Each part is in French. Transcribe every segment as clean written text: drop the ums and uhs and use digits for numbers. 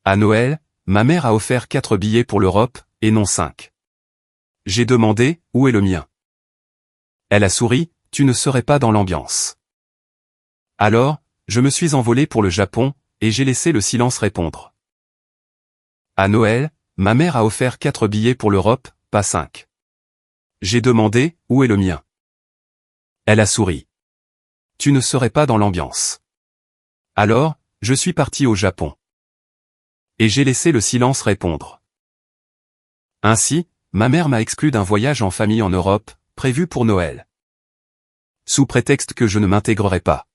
À Noël, ma mère a offert 4 billets pour l'Europe, et non 5. J'ai demandé, où est le mien? Elle a souri, tu ne serais pas dans l'ambiance. Alors, je me suis envolé pour le Japon, et j'ai laissé le silence répondre. À Noël, ma mère a offert 4 billets pour l'Europe, pas 5. J'ai demandé, où est le mien? Elle a souri. Tu ne serais pas dans l'ambiance. Alors, je suis parti au Japon. Et j'ai laissé le silence répondre. Ainsi, ma mère m'a exclu d'un voyage en famille en Europe, prévu pour Noël. Sous prétexte que je ne m'intégrerais pas.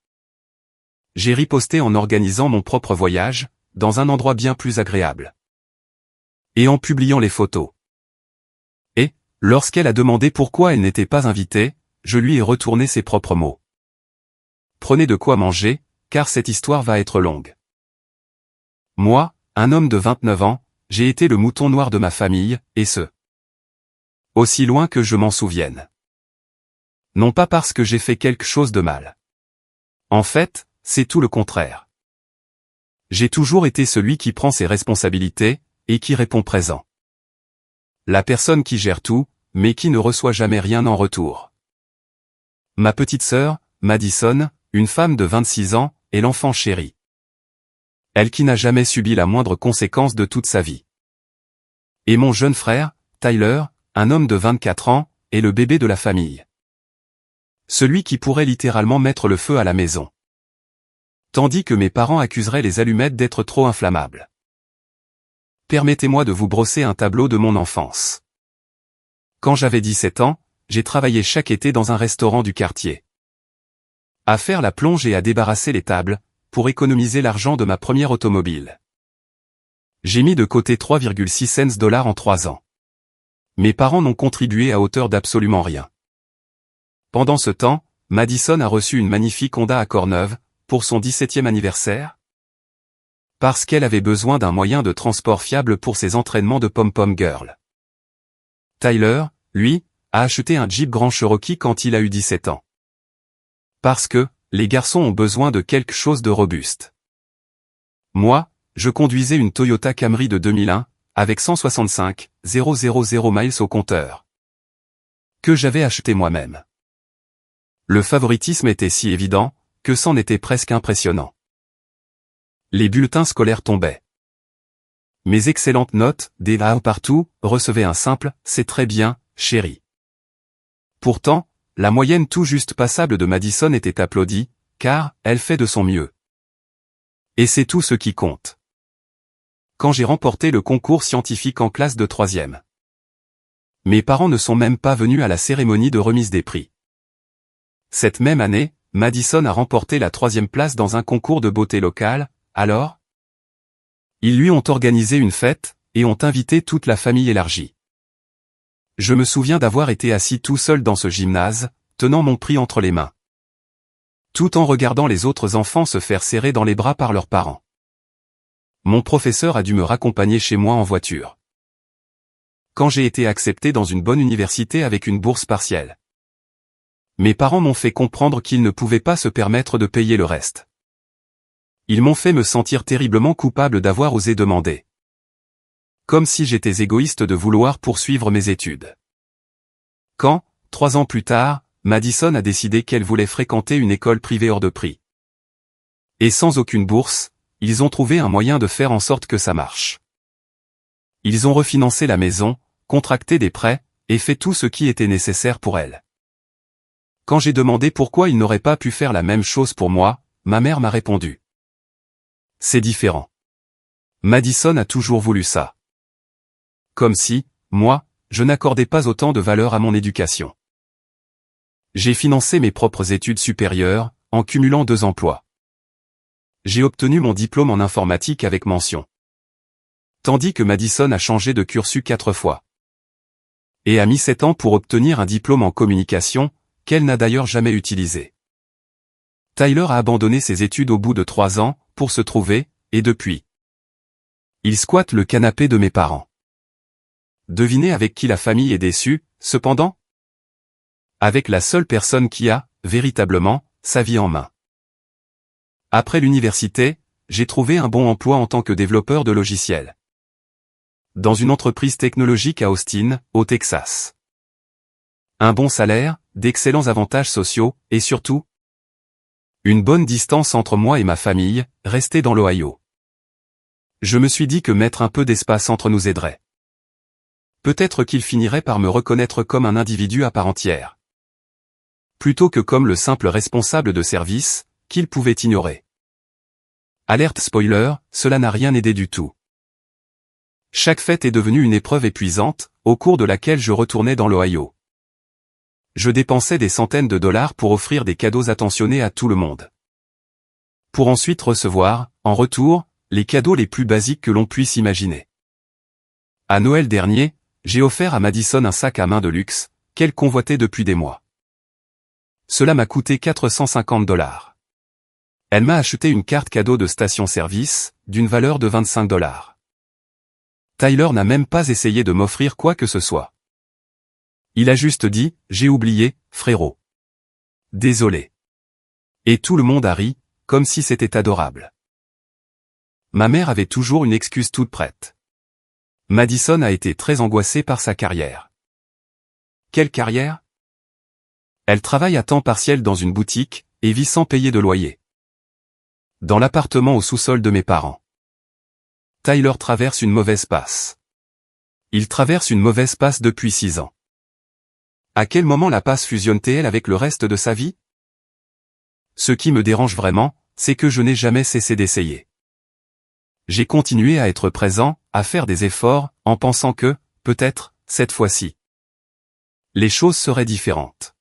J'ai riposté en organisant mon propre voyage, dans un endroit bien plus agréable. Et en publiant les photos. Et, lorsqu'elle a demandé pourquoi elle n'était pas invitée, je lui ai retourné ses propres mots. Prenez de quoi manger, car cette histoire va être longue. Moi, un homme de 29 ans, j'ai été le mouton noir de ma famille, et ce. Aussi loin que je m'en souvienne. Non pas parce que j'ai fait quelque chose de mal. En fait, c'est tout le contraire. J'ai toujours été celui qui prend ses responsabilités, et qui répond présent. La personne qui gère tout, mais qui ne reçoit jamais rien en retour. Ma petite sœur, Madison, une femme de 26 ans, est l'enfant chéri. Elle qui n'a jamais subi la moindre conséquence de toute sa vie. Et mon jeune frère, Tyler, un homme de 24 ans, est le bébé de la famille. Celui qui pourrait littéralement mettre le feu à la maison. Tandis que mes parents accuseraient les allumettes d'être trop inflammables. Permettez-moi de vous brosser un tableau de mon enfance. Quand j'avais 17 ans, j'ai travaillé chaque été dans un restaurant du quartier. À faire la plonge et à débarrasser les tables, pour économiser l'argent de ma première automobile. J'ai mis de côté 3,6 cents en 3 ans. Mes parents n'ont contribué à hauteur d'absolument rien. Pendant ce temps, Madison a reçu une magnifique Honda Accord neuve, pour son 17e anniversaire. Parce qu'elle avait besoin d'un moyen de transport fiable pour ses entraînements de pom-pom girl. Tyler, lui, a acheté un Jeep Grand Cherokee quand il a eu 17 ans. Parce que, les garçons ont besoin de quelque chose de robuste. Moi, je conduisais une Toyota Camry de 2001, avec 165 000 miles au compteur. Que j'avais acheté moi-même. Le favoritisme était si évident, que c'en était presque impressionnant. Les bulletins scolaires tombaient. Mes excellentes notes, des A partout, recevaient un simple « c'est très bien, chérie ». Pourtant, la moyenne tout juste passable de Madison était applaudie, car elle fait de son mieux. Et c'est tout ce qui compte. Quand j'ai remporté le concours scientifique en classe de 3e. Mes parents ne sont même pas venus à la cérémonie de remise des prix. Cette même année, Madison a remporté la 3e place dans un concours de beauté locale, alors? Ils lui ont organisé une fête, et ont invité toute la famille élargie. Je me souviens d'avoir été assis tout seul dans ce gymnase, tenant mon prix entre les mains. Tout en regardant les autres enfants se faire serrer dans les bras par leurs parents. Mon professeur a dû me raccompagner chez moi en voiture. Quand j'ai été accepté dans une bonne université avec une bourse partielle. Mes parents m'ont fait comprendre qu'ils ne pouvaient pas se permettre de payer le reste. Ils m'ont fait me sentir terriblement coupable d'avoir osé demander. Comme si j'étais égoïste de vouloir poursuivre mes études. Quand, 3 ans plus tard, Madison a décidé qu'elle voulait fréquenter une école privée hors de prix. Et sans aucune bourse, ils ont trouvé un moyen de faire en sorte que ça marche. Ils ont refinancé la maison, contracté des prêts, et fait tout ce qui était nécessaire pour elle. Quand j'ai demandé pourquoi ils n'auraient pas pu faire la même chose pour moi, ma mère m'a répondu. C'est différent. Madison a toujours voulu ça. Comme si, moi, je n'accordais pas autant de valeur à mon éducation. J'ai financé mes propres études supérieures, en cumulant 2 emplois. J'ai obtenu mon diplôme en informatique avec mention. Tandis que Madison a changé de cursus 4 fois. Et a mis 7 ans pour obtenir un diplôme en communication, qu'elle n'a d'ailleurs jamais utilisé. Tyler a abandonné ses études au bout de 3 ans, pour se trouver, et depuis. Il squatte le canapé de mes parents. Devinez avec qui la famille est déçue, cependant? Avec la seule personne qui a, véritablement, sa vie en main. Après l'université, j'ai trouvé un bon emploi en tant que développeur de logiciels. Dans une entreprise technologique à Austin, au Texas. Un bon salaire, d'excellents avantages sociaux, et surtout, une bonne distance entre moi et ma famille, restée dans l'Ohio. Je me suis dit que mettre un peu d'espace entre nous aiderait. Peut-être qu'il finirait par me reconnaître comme un individu à part entière. Plutôt que comme le simple responsable de service, qu'il pouvait ignorer. Alerte spoiler, cela n'a rien aidé du tout. Chaque fête est devenue une épreuve épuisante, au cours de laquelle je retournais dans l'Ohio. Je dépensais des centaines de dollars pour offrir des cadeaux attentionnés à tout le monde. Pour ensuite recevoir, en retour, les cadeaux les plus basiques que l'on puisse imaginer. À Noël dernier, j'ai offert à Madison un sac à main de luxe, qu'elle convoitait depuis des mois. Cela m'a coûté 450 $. Elle m'a acheté une carte cadeau de station-service, d'une valeur de 25 $. Tyler n'a même pas essayé de m'offrir quoi que ce soit. Il a juste dit, j'ai oublié, frérot. Désolé. Et tout le monde a ri, comme si c'était adorable. Ma mère avait toujours une excuse toute prête. Madison a été très angoissée par sa carrière. Quelle carrière? Elle travaille à temps partiel dans une boutique, et vit sans payer de loyer. Dans l'appartement au sous-sol de mes parents. Tyler traverse une mauvaise passe. Il traverse une mauvaise passe depuis 6 ans. À quel moment la passe fusionne-t-elle avec le reste de sa vie? Ce qui me dérange vraiment, c'est que je n'ai jamais cessé d'essayer. J'ai continué à être présent, à faire des efforts, en pensant que, peut-être, cette fois-ci, les choses seraient différentes.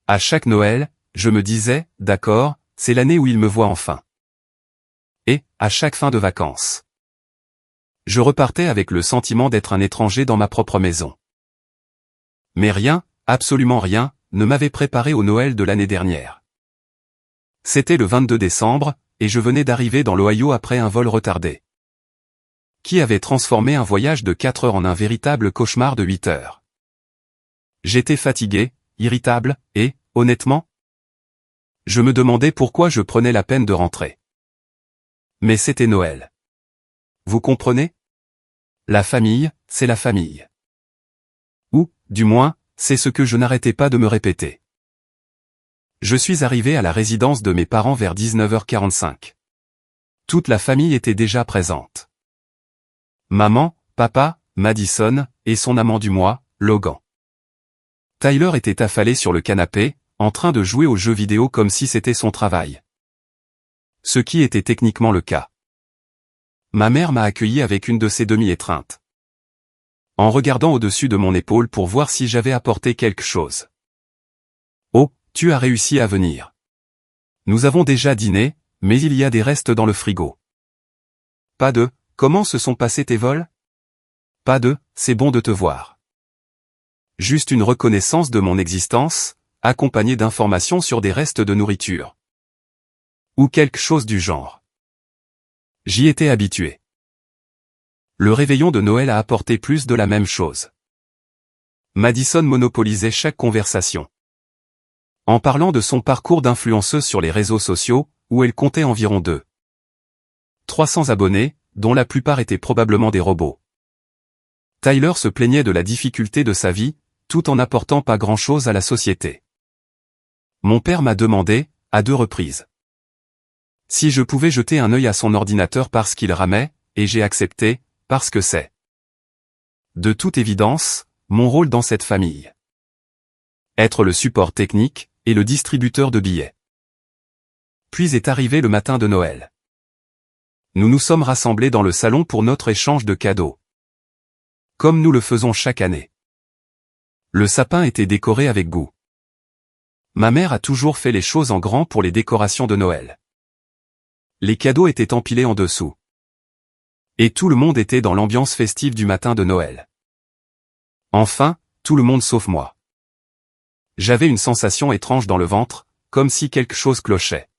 À chaque Noël, je me disais, d'accord, c'est l'année où il me voit enfin. Et, à chaque fin de vacances, je repartais avec le sentiment d'être un étranger dans ma propre maison. Mais rien, absolument rien, ne m'avait préparé au Noël de l'année dernière. C'était le 22 décembre, et je venais d'arriver dans l'Ohio après un vol retardé. Qui avait transformé un voyage de 4 heures en un véritable cauchemar de 8 heures. J'étais fatigué, irritable, et, honnêtement, je me demandais pourquoi je prenais la peine de rentrer. Mais c'était Noël. Vous comprenez? La famille, c'est la famille. Ou, du moins, c'est ce que je n'arrêtais pas de me répéter. Je suis arrivé à la résidence de mes parents vers 19h45. Toute la famille était déjà présente. Maman, papa, Madison, et son amant du mois, Logan. Tyler était affalé sur le canapé, en train de jouer aux jeux vidéo comme si c'était son travail. Ce qui était techniquement le cas. Ma mère m'a accueilli avec une de ses demi-étreintes. En regardant au-dessus de mon épaule pour voir si j'avais apporté quelque chose. Oh, tu as réussi à venir. Nous avons déjà dîné, mais il y a des restes dans le frigo. Pas de, comment se sont passés tes vols? Pas de, c'est bon de te voir. Juste une reconnaissance de mon existence, accompagnée d'informations sur des restes de nourriture. Ou quelque chose du genre. J'y étais habitué. Le réveillon de Noël a apporté plus de la même chose. Madison monopolisait chaque conversation. En parlant de son parcours d'influenceuse sur les réseaux sociaux, où elle comptait environ 300 abonnés, dont la plupart étaient probablement des robots. Tyler se plaignait de la difficulté de sa vie, tout en n'apportant pas grand-chose à la société. Mon père m'a demandé, à 2 reprises, si je pouvais jeter un œil à son ordinateur parce qu'il ramait, et j'ai accepté, parce que c'est, de toute évidence, mon rôle dans cette famille. Être le support technique, et le distributeur de billets. Puis est arrivé le matin de Noël. Nous nous sommes rassemblés dans le salon pour notre échange de cadeaux. Comme nous le faisons chaque année. Le sapin était décoré avec goût. Ma mère a toujours fait les choses en grand pour les décorations de Noël. Les cadeaux étaient empilés en dessous. Et tout le monde était dans l'ambiance festive du matin de Noël. Enfin, tout le monde sauf moi. J'avais une sensation étrange dans le ventre, comme si quelque chose clochait.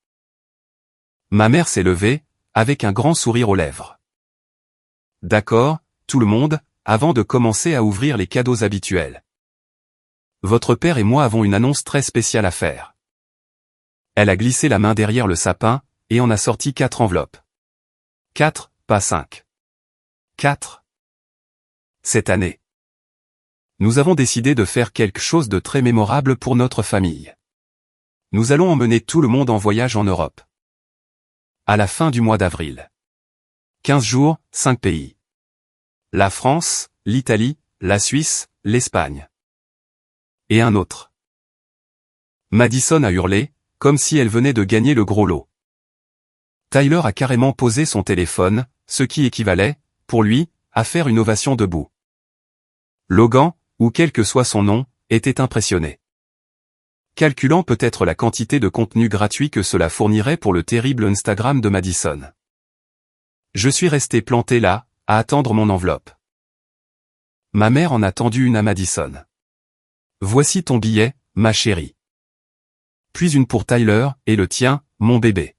Ma mère s'est levée, avec un grand sourire aux lèvres. D'accord, tout le monde, avant de commencer à ouvrir les cadeaux habituels. Votre père et moi avons une annonce très spéciale à faire. Elle a glissé la main derrière le sapin, et en a sorti 4 enveloppes. 4, pas 5. 4. Cette année. Nous avons décidé de faire quelque chose de très mémorable pour notre famille. Nous allons emmener tout le monde en voyage en Europe. À la fin du mois d'avril. 15 jours, 5 pays. La France, l'Italie, la Suisse, l'Espagne. Et un autre. Madison a hurlé, comme si elle venait de gagner le gros lot. Tyler a carrément posé son téléphone, ce qui équivalait, pour lui, à faire une ovation debout. Logan, ou quel que soit son nom, était impressionné. Calculant peut-être la quantité de contenu gratuit que cela fournirait pour le terrible Instagram de Madison. Je suis resté planté là, à attendre mon enveloppe. Ma mère en a tendu une à Madison. Voici ton billet, ma chérie. Puis une pour Tyler, et le tien, mon bébé.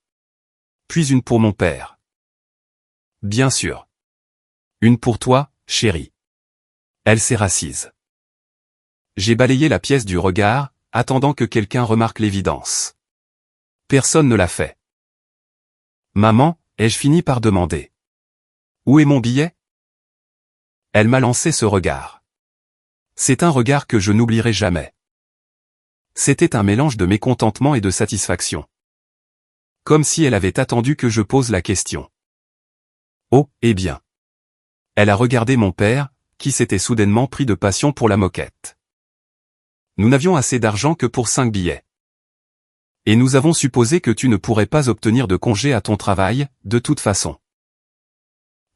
Puis une pour mon père. Bien sûr. Une pour toi, chérie. Elle s'est rassise. J'ai balayé la pièce du regard, attendant que quelqu'un remarque l'évidence. Personne ne l'a fait. Maman, ai-je fini par demander. Où est mon billet? Elle m'a lancé ce regard. C'est un regard que je n'oublierai jamais. C'était un mélange de mécontentement et de satisfaction. Comme si elle avait attendu que je pose la question. Oh, eh bien. Elle a regardé mon père, qui s'était soudainement pris de passion pour la moquette. Nous n'avions assez d'argent que pour 5 billets. Et nous avons supposé que tu ne pourrais pas obtenir de congé à ton travail, de toute façon.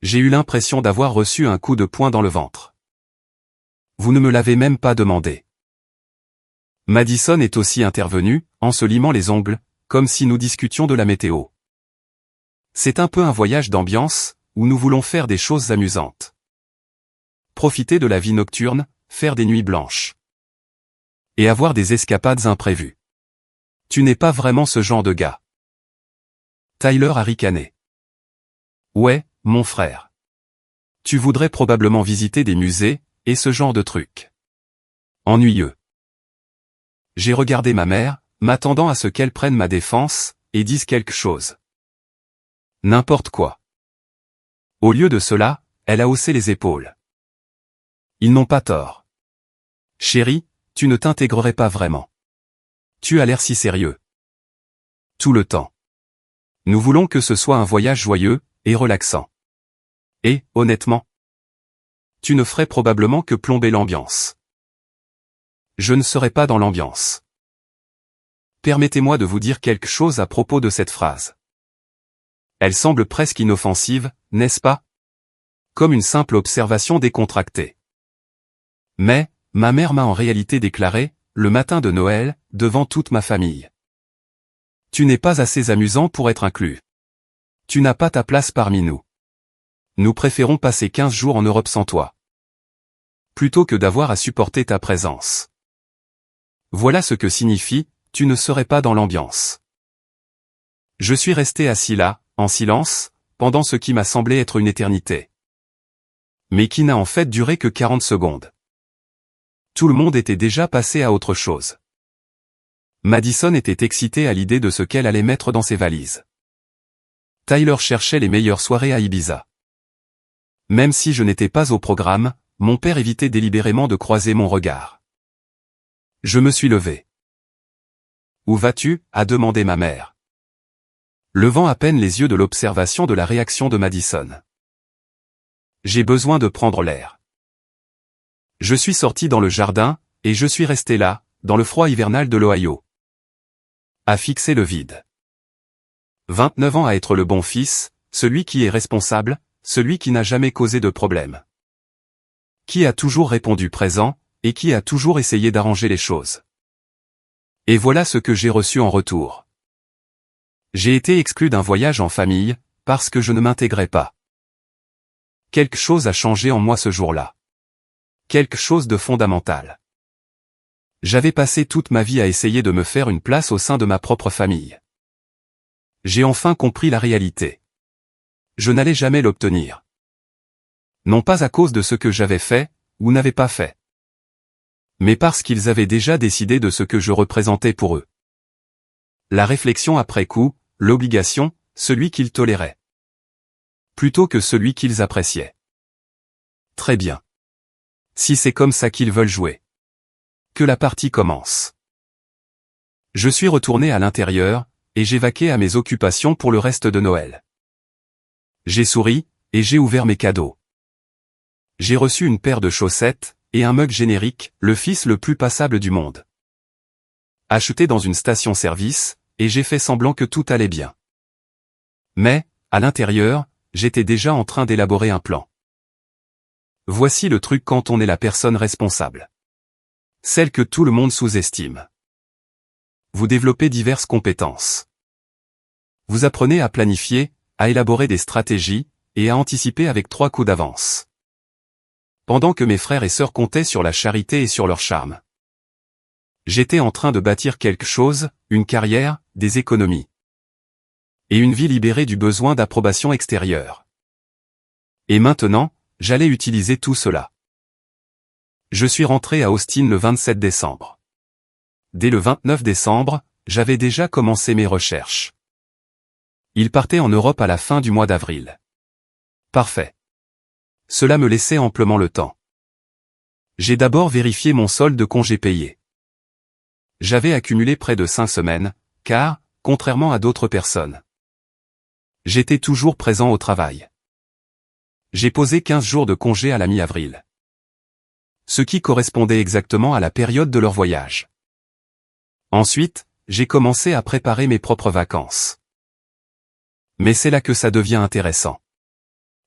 J'ai eu l'impression d'avoir reçu un coup de poing dans le ventre. Vous ne me l'avez même pas demandé. Madison est aussi intervenue, en se limant les ongles, comme si nous discutions de la météo. C'est un peu un voyage d'ambiance, où nous voulons faire des choses amusantes. Profiter de la vie nocturne, faire des nuits blanches. Et avoir des escapades imprévues. Tu n'es pas vraiment ce genre de gars. Tyler a ricané. Ouais, mon frère. Tu voudrais probablement visiter des musées, et ce genre de trucs. Ennuyeux. J'ai regardé ma mère, m'attendant à ce qu'elle prenne ma défense, et dise quelque chose. N'importe quoi. Au lieu de cela, elle a haussé les épaules. Ils n'ont pas tort. Chérie, tu ne t'intégrerais pas vraiment. Tu as l'air si sérieux. Tout le temps. Nous voulons que ce soit un voyage joyeux, et relaxant. Et, honnêtement, tu ne ferais probablement que plomber l'ambiance. Je ne serai pas dans l'ambiance. Permettez-moi de vous dire quelque chose à propos de cette phrase. Elle semble presque inoffensive, n'est-ce pas? Comme une simple observation décontractée. Mais, ma mère m'a en réalité déclaré, le matin de Noël, devant toute ma famille. Tu n'es pas assez amusant pour être inclus. Tu n'as pas ta place parmi nous. Nous préférons passer 15 jours en Europe sans toi. Plutôt que d'avoir à supporter ta présence. Voilà ce que signifie, tu ne serais pas dans l'ambiance. Je suis resté assis là, en silence, pendant ce qui m'a semblé être une éternité. Mais qui n'a en fait duré que 40 secondes. Tout le monde était déjà passé à autre chose. Madison était excitée à l'idée de ce qu'elle allait mettre dans ses valises. Tyler cherchait les meilleures soirées à Ibiza. Même si je n'étais pas au programme, mon père évitait délibérément de croiser mon regard. Je me suis levé. Où vas-tu? A demandé ma mère. Levant à peine les yeux de l'observation de la réaction de Madison. J'ai besoin de prendre l'air. Je suis sorti dans le jardin, et je suis resté là, dans le froid hivernal de l'Ohio. À fixer le vide. 29 ans à être le bon fils, celui qui est responsable, celui qui n'a jamais causé de problème. Qui a toujours répondu présent, et qui a toujours essayé d'arranger les choses. Et voilà ce que j'ai reçu en retour. J'ai été exclu d'un voyage en famille, parce que je ne m'intégrais pas. Quelque chose a changé en moi ce jour-là. Quelque chose de fondamental. J'avais passé toute ma vie à essayer de me faire une place au sein de ma propre famille. J'ai enfin compris la réalité. Je n'allais jamais l'obtenir. Non pas à cause de ce que j'avais fait, ou n'avais pas fait. Mais parce qu'ils avaient déjà décidé de ce que je représentais pour eux. La réflexion après coup, l'obligation, celui qu'ils toléraient. Plutôt que celui qu'ils appréciaient. Très bien. Si c'est comme ça qu'ils veulent jouer. Que la partie commence. Je suis retourné à l'intérieur, et j'ai vaqué à mes occupations pour le reste de Noël. J'ai souri, et j'ai ouvert mes cadeaux. J'ai reçu une paire de chaussettes, et un mug générique, le fils le plus passable du monde. Acheté dans une station-service, et j'ai fait semblant que tout allait bien. Mais, à l'intérieur, j'étais déjà en train d'élaborer un plan. Voici le truc quand on est la personne responsable. Celle que tout le monde sous-estime. Vous développez diverses compétences. Vous apprenez à planifier, à élaborer des stratégies, et à anticiper avec 3 coups d'avance. Pendant que mes frères et sœurs comptaient sur la charité et sur leur charme. J'étais en train de bâtir quelque chose, une carrière, des économies. Et une vie libérée du besoin d'approbation extérieure. Et maintenant, j'allais utiliser tout cela. Je suis rentré à Austin le 27 décembre. Dès le 29 décembre, j'avais déjà commencé mes recherches. Il partait en Europe à la fin du mois d'avril. Parfait. Cela me laissait amplement le temps. J'ai d'abord vérifié mon solde de congés payés. J'avais accumulé près de 5 semaines, car, contrairement à d'autres personnes, j'étais toujours présent au travail. J'ai posé 15 jours de congé à la mi-avril. Ce qui correspondait exactement à la période de leur voyage. Ensuite, j'ai commencé à préparer mes propres vacances. Mais c'est là que ça devient intéressant.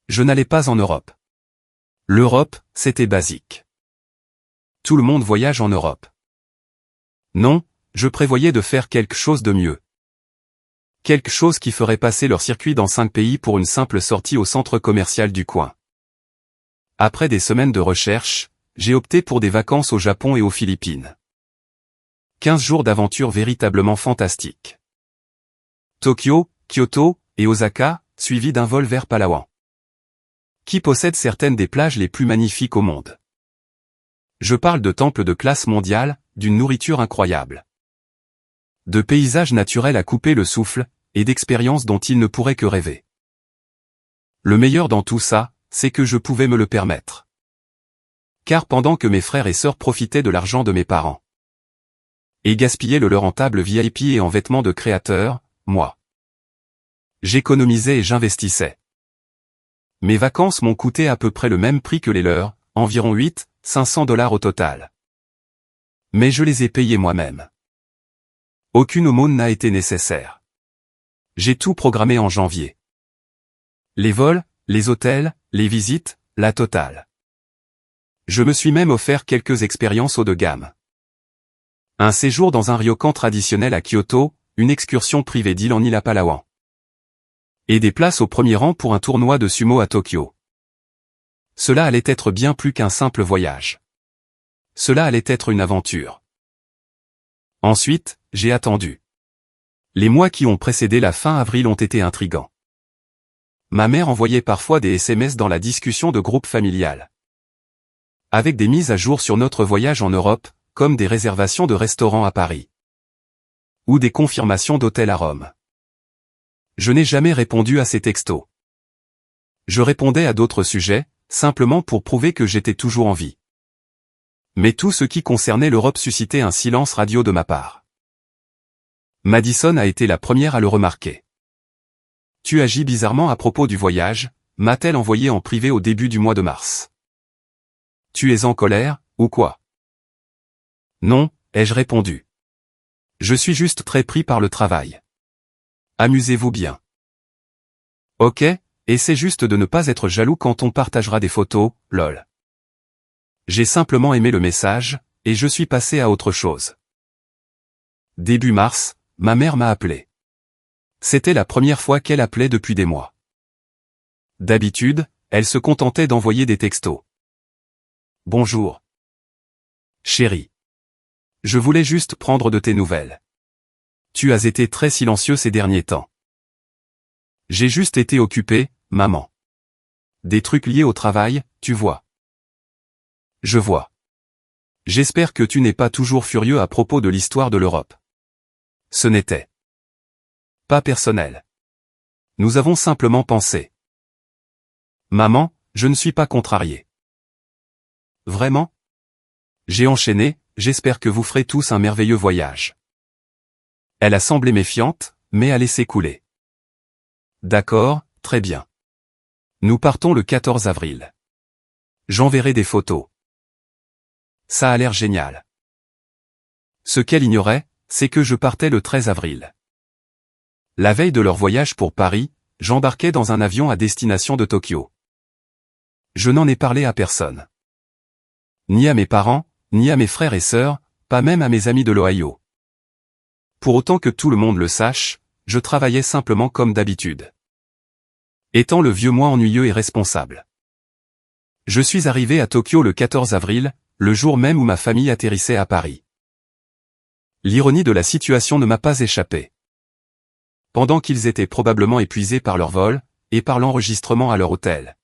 Je n'allais pas en Europe. L'Europe, c'était basique. Tout le monde voyage en Europe. Non, je prévoyais de faire quelque chose de mieux. Quelque chose qui ferait passer leur circuit dans 5 pays pour une simple sortie au centre commercial du coin. Après des semaines de recherche, j'ai opté pour des vacances au Japon et aux Philippines. 15 jours d'aventure véritablement fantastiques. Tokyo, Kyoto et Osaka, suivis d'un vol vers Palawan. Qui possède certaines des plages les plus magnifiques au monde. Je parle de temples de classe mondiale, d'une nourriture incroyable. De paysages naturels à couper le souffle, et d'expériences dont il ne pourrait que rêver. Le meilleur dans tout ça, c'est que je pouvais me le permettre. Car pendant que mes frères et sœurs profitaient de l'argent de mes parents, et gaspillaient le leur en table VIP et en vêtements de créateur, moi, j'économisais et j'investissais. Mes vacances m'ont coûté à peu près le même prix que les leurs, environ 500 $ au total. Mais je les ai payés moi-même. Aucune aumône n'a été nécessaire. J'ai tout programmé en janvier. Les vols, les hôtels, les visites, la totale. Je me suis même offert quelques expériences haut de gamme. Un séjour dans un ryokan traditionnel à Kyoto, une excursion privée d'île en île à Palawan. Et des places au premier rang pour un tournoi de sumo à Tokyo. Cela allait être bien plus qu'un simple voyage. Cela allait être une aventure. Ensuite, j'ai attendu. Les mois qui ont précédé la fin avril ont été intrigants. Ma mère envoyait parfois des SMS dans la discussion de groupe familial. Avec des mises à jour sur notre voyage en Europe, comme des réservations de restaurants à Paris. Ou des confirmations d'hôtels à Rome. Je n'ai jamais répondu à ces textos. Je répondais à d'autres sujets, simplement pour prouver que j'étais toujours en vie. Mais tout ce qui concernait l'Europe suscitait un silence radio de ma part. Madison a été la première à le remarquer. Tu agis bizarrement à propos du voyage, m'a-t-elle envoyé en privé au début du mois de mars. Tu es en colère, ou quoi? Non, ai-je répondu. Je suis juste très pris par le travail. Amusez-vous bien. Ok, et c'est juste de ne pas être jaloux quand on partagera des photos, lol. J'ai simplement aimé le message, et je suis passé à autre chose. Début mars, ma mère m'a appelé. C'était la première fois qu'elle appelait depuis des mois. D'habitude, elle se contentait d'envoyer des textos. Bonjour. Chérie. Je voulais juste prendre de tes nouvelles. Tu as été très silencieux ces derniers temps. J'ai juste été occupé, maman. Des trucs liés au travail, tu vois. Je vois. J'espère que tu n'es pas toujours furieux à propos de l'histoire de l'Europe. Ce n'était pas personnel. Nous avons simplement pensé. Maman, je ne suis pas contrarié. Vraiment? J'ai enchaîné, j'espère que vous ferez tous un merveilleux voyage. Elle a semblé méfiante, mais a laissé couler. D'accord, très bien. Nous partons le 14 avril. J'enverrai des photos. Ça a l'air génial. Ce qu'elle ignorait, c'est que je partais le 13 avril. La veille de leur voyage pour Paris, j'embarquais dans un avion à destination de Tokyo. Je n'en ai parlé à personne. Ni à mes parents, ni à mes frères et sœurs, pas même à mes amis de l'Ohio. Pour autant que tout le monde le sache, je travaillais simplement comme d'habitude. Étant le vieux moi ennuyeux et responsable. Je suis arrivé à Tokyo le 14 avril, le jour même où ma famille atterrissait à Paris. L'ironie de la situation ne m'a pas échappé. Pendant qu'ils étaient probablement épuisés par leur vol, et par l'enregistrement à leur hôtel.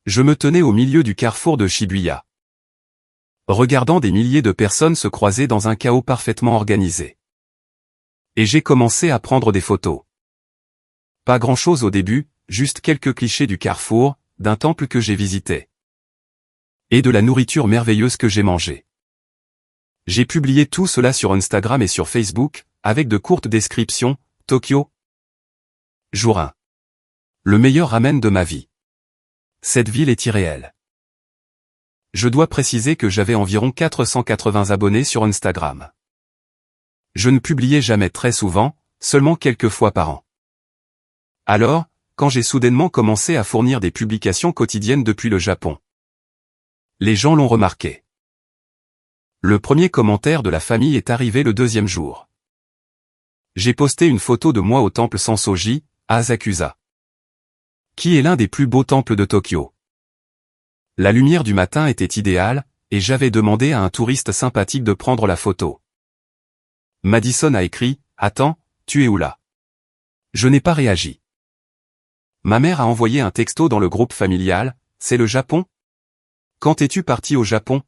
Je me tenais au milieu du carrefour de Shibuya. Regardant des milliers de personnes se croiser dans un chaos parfaitement organisé. Et j'ai commencé à prendre des photos. Pas grand-chose au début, juste quelques clichés du carrefour, d'un temple que j'ai visité. Et de la nourriture merveilleuse que j'ai mangée. J'ai publié tout cela sur Instagram et sur Facebook, avec de courtes descriptions. Tokyo. Jour 1. Le meilleur ramen de ma vie. Cette ville est irréelle. Je dois préciser que j'avais environ 480 abonnés sur Instagram. Je ne publiais jamais très souvent, seulement quelques fois par an. Alors, quand j'ai soudainement commencé à fournir des publications quotidiennes depuis le Japon. Les gens l'ont remarqué. Le premier commentaire de la famille est arrivé le deuxième jour. J'ai posté une photo de moi au temple Sensoji, à Asakusa. Qui est l'un des plus beaux temples de Tokyo. La lumière du matin était idéale, et j'avais demandé à un touriste sympathique de prendre la photo. Madison a écrit, « Attends, tu es où là ?» Je n'ai pas réagi. Ma mère a envoyé un texto dans le groupe familial, « C'est le Japon ? Quand es-tu parti au Japon ?»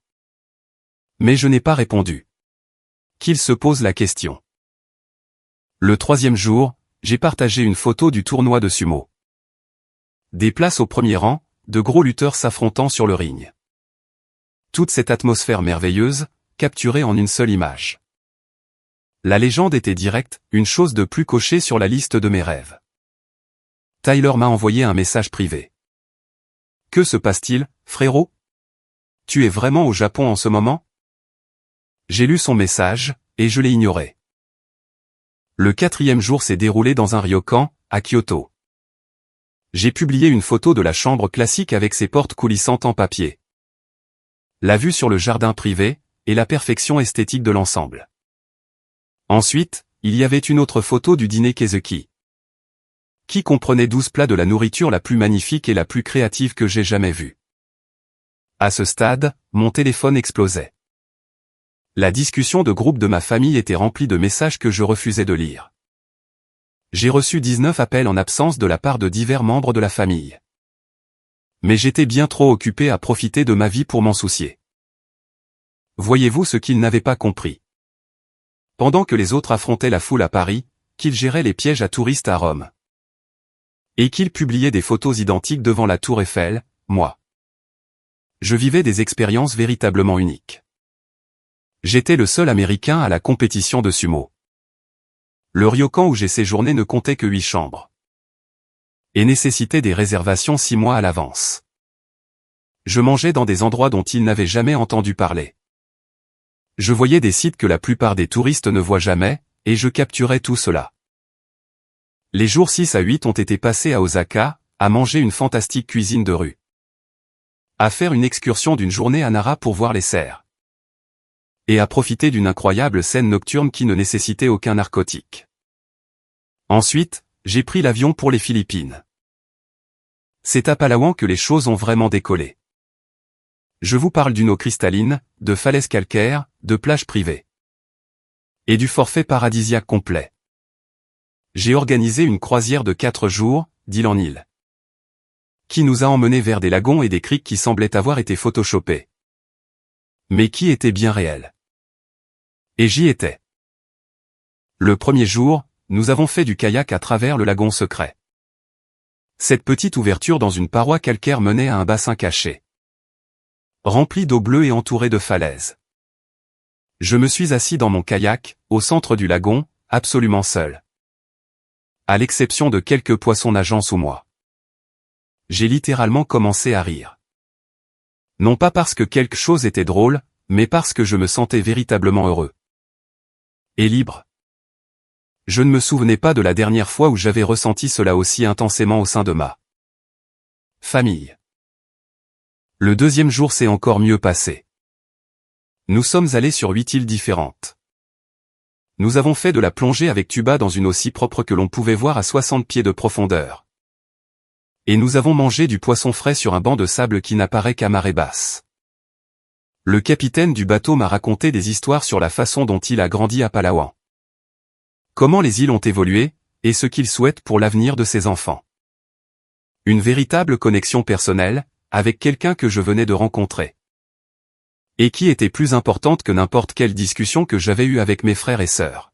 Mais je n'ai pas répondu. Qu'il se pose la question. Le troisième jour, j'ai partagé une photo du tournoi de sumo. Des places au premier rang, de gros lutteurs s'affrontant sur le ring. Toute cette atmosphère merveilleuse, capturée en une seule image. La légende était directe, une chose de plus cochée sur la liste de mes rêves. Tyler m'a envoyé un message privé. Que se passe-t-il, frérot? Tu es vraiment au Japon en ce moment? J'ai lu son message, et je l'ai ignoré. Le quatrième jour s'est déroulé dans un ryokan, à Kyoto. J'ai publié une photo de la chambre classique avec ses portes coulissantes en papier. La vue sur le jardin privé, et la perfection esthétique de l'ensemble. Ensuite, il y avait une autre photo du dîner Keisuki. Qui comprenait 12 plats de la nourriture la plus magnifique et la plus créative que j'ai jamais vue. À ce stade, mon téléphone explosait. La discussion de groupe de ma famille était remplie de messages que je refusais de lire. J'ai reçu 19 appels en absence de la part de divers membres de la famille. Mais j'étais bien trop occupé à profiter de ma vie pour m'en soucier. Voyez-vous ce qu'ils n'avaient pas compris. Pendant que les autres affrontaient la foule à Paris, qu'ils géraient les pièges à touristes à Rome. Et qu'ils publiaient des photos identiques devant la tour Eiffel, moi. Je vivais des expériences véritablement uniques. J'étais le seul Américain à la compétition de sumo. Le ryokan où j'ai séjourné ne comptait que 8 chambres. Et nécessitait des réservations 6 mois à l'avance. Je mangeais dans des endroits dont ils n'avaient jamais entendu parler. Je voyais des sites que la plupart des touristes ne voient jamais, et je capturais tout cela. Les jours 6 à 8 ont été passés à Osaka, à manger une fantastique cuisine de rue. À faire une excursion d'une journée à Nara pour voir les cerfs. Et à profiter d'une incroyable scène nocturne qui ne nécessitait aucun narcotique. Ensuite, j'ai pris l'avion pour les Philippines. C'est à Palawan que les choses ont vraiment décollé. Je vous parle d'une eau cristalline, de falaises calcaires, de plages privées. Et du forfait paradisiaque complet. J'ai organisé une croisière de 4 jours, d'île en île. Qui nous a emmenés vers des lagons et des criques qui semblaient avoir été photoshopés. Mais qui étaient bien réels. Et j'y étais. Le premier jour, nous avons fait du kayak à travers le lagon secret. Cette petite ouverture dans une paroi calcaire menait à un bassin caché, rempli d'eau bleue et entouré de falaises. Je me suis assis dans mon kayak, au centre du lagon, absolument seul. À l'exception de quelques poissons nageant sous moi. J'ai littéralement commencé à rire. Non pas parce que quelque chose était drôle, mais parce que je me sentais véritablement heureux. Et libre. Je ne me souvenais pas de la dernière fois où j'avais ressenti cela aussi intensément au sein de ma famille. Le deuxième jour s'est encore mieux passé. Nous sommes allés sur 8 îles différentes. Nous avons fait de la plongée avec tuba dans une eau si propre que l'on pouvait voir à 60 pieds de profondeur. Et nous avons mangé du poisson frais sur un banc de sable qui n'apparaît qu'à marée basse. Le capitaine du bateau m'a raconté des histoires sur la façon dont il a grandi à Palawan. Comment les îles ont évolué, et ce qu'il souhaite pour l'avenir de ses enfants. Une véritable connexion personnelle, avec quelqu'un que je venais de rencontrer. Et qui était plus importante que n'importe quelle discussion que j'avais eue avec mes frères et sœurs.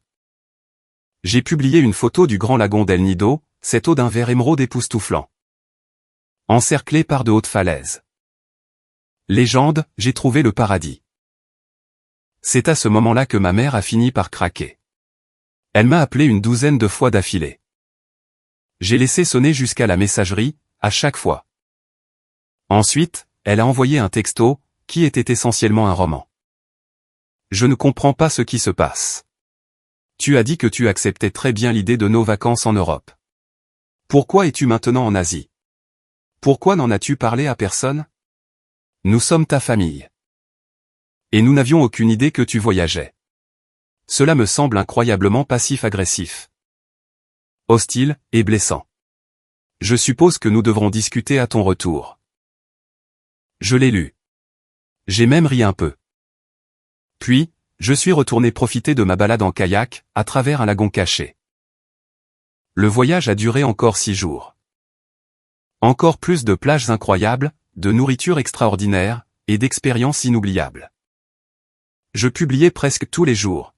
J'ai publié une photo du grand lagon d'El Nido, cette eau d'un vert émeraude époustouflant. Encerclée par de hautes falaises. Légende, j'ai trouvé le paradis. C'est à ce moment-là que ma mère a fini par craquer. Elle m'a appelé une douzaine de fois d'affilée. J'ai laissé sonner jusqu'à la messagerie, à chaque fois. Ensuite, elle a envoyé un texto, qui était essentiellement un roman. Je ne comprends pas ce qui se passe. Tu as dit que tu acceptais très bien l'idée de nos vacances en Europe. Pourquoi es-tu maintenant en Asie? Pourquoi n'en as-tu parlé à personne? Nous sommes ta famille. Et nous n'avions aucune idée que tu voyageais. Cela me semble incroyablement passif-agressif. Hostile, et blessant. Je suppose que nous devrons discuter à ton retour. Je l'ai lu. J'ai même ri un peu. Puis, je suis retourné profiter de ma balade en kayak, à travers un lagon caché. Le voyage a duré encore 6 jours. Encore plus de plages incroyables, de nourriture extraordinaire, et d'expériences inoubliables. Je publiais presque tous les jours.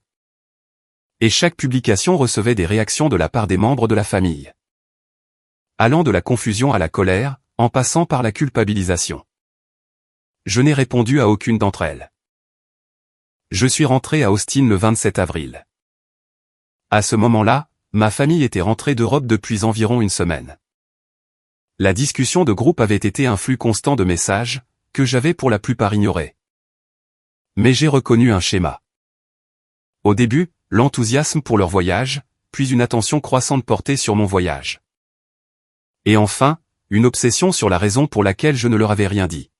Et chaque publication recevait des réactions de la part des membres de la famille. Allant de la confusion à la colère, en passant par la culpabilisation. Je n'ai répondu à aucune d'entre elles. Je suis rentré à Austin le 27 avril. À ce moment-là, ma famille était rentrée d'Europe depuis environ une semaine. La discussion de groupe avait été un flux constant de messages, que j'avais pour la plupart ignorés. Mais j'ai reconnu un schéma. Au début, l'enthousiasme pour leur voyage, puis une attention croissante portée sur mon voyage. Et enfin, une obsession sur la raison pour laquelle je ne leur avais rien dit.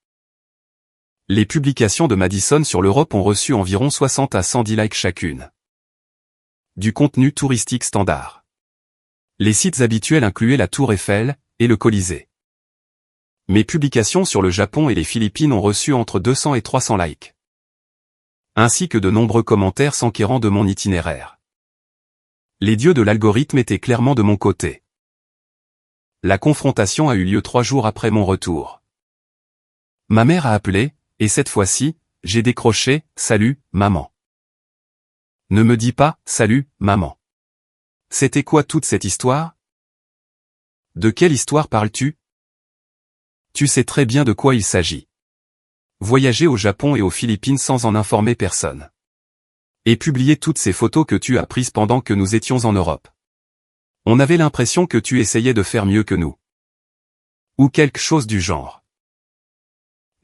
Les publications de Madison sur l'Europe ont reçu environ 60 à 110 likes chacune. Du contenu touristique standard. Les sites habituels incluaient la Tour Eiffel et le Colisée. Mes publications sur le Japon et les Philippines ont reçu entre 200 et 300 likes. Ainsi que de nombreux commentaires s'enquérant de mon itinéraire. Les dieux de l'algorithme étaient clairement de mon côté. La confrontation a eu lieu 3 jours après mon retour. Ma mère a appelé, et cette fois-ci, j'ai décroché « Salut, maman ». Ne me dis pas « Salut, maman ». C'était quoi toute cette histoire? De quelle histoire parles-tu? Tu sais très bien de quoi il s'agit. Voyager au Japon et aux Philippines sans en informer personne. Et publier toutes ces photos que tu as prises pendant que nous étions en Europe. On avait l'impression que tu essayais de faire mieux que nous. Ou quelque chose du genre.